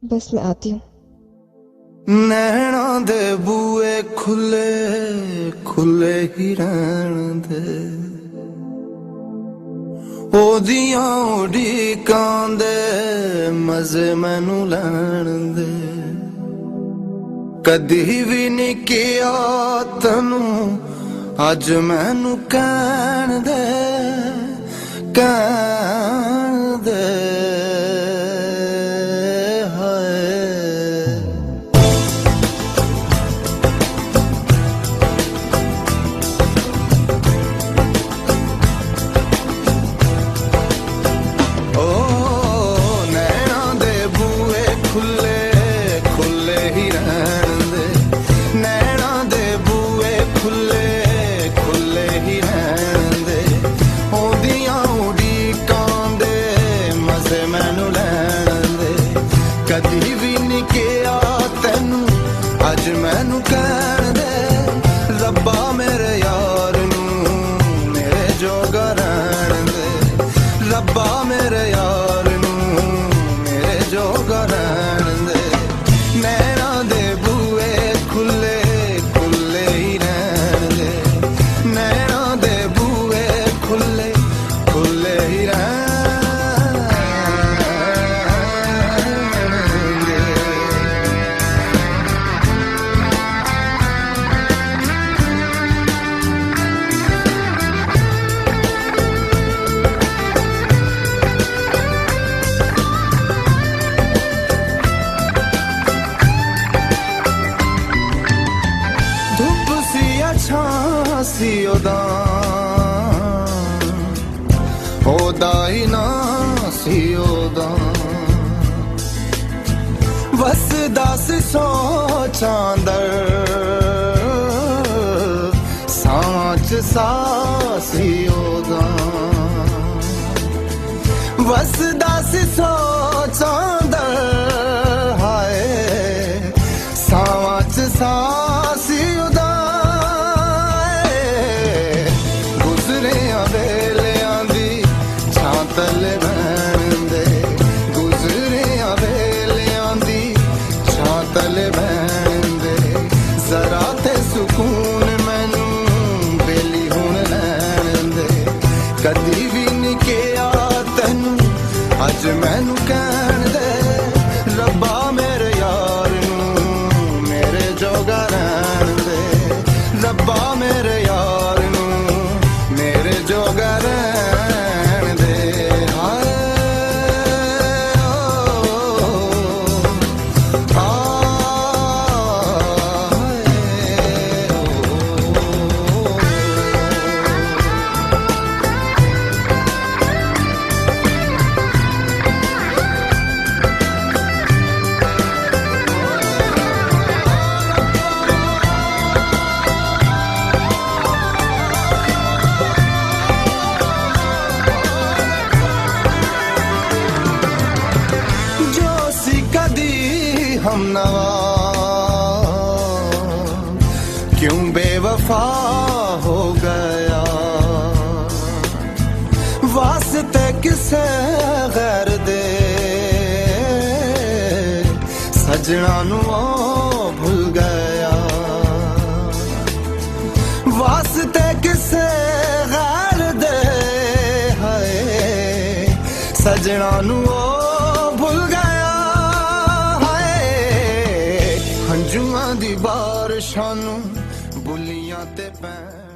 बस मैं आती हूँ। नैना दे बूए खुले खुले ही रहन दे, ओदियां उड़ीकां दे मजे मैनू लैण दे। कदी भी नहीं किया तैनू अज मैनू कहण दे, कहण दे। कदी भी नहीं किया तैनू अज मैनू कहण दे, रब्बा मेरे यार नू मेरे जोगा रहण दे, रब्बा मेरे यार नू मेरे जोगा रहण दे। नैना दे बूए खुले खुले ही रहण दे, नैना दे बूए खुले खुले ही रहण। सी ओदा ही ना सी ओदा, वसदा सी सोचां दर सांच सा सी ओदा, वसदा सी सोचां दर हाय सांच सा सी ओदा। तले बहन दे गुजरिया वेलियां दी छां तले बहन दे, जरा ते सुकून मैनू बेली हुण लैण दे। कदी भी नहीं किया तैनू अज मैनू कहण दे, रब्बा मेरे यार नू मेरे जोगा रहण दे, रब्बा मेरे यार नू मेरे जोगा रहण दे। हम नवा क्यों बेवफा हो गया, वास्ते किसे गैर दे सजना नू भूल गया, वास्ते किसे गैर दे है सजना नू भूल गया। हंजुआं दी बारिशां नू बुलियां ते पैण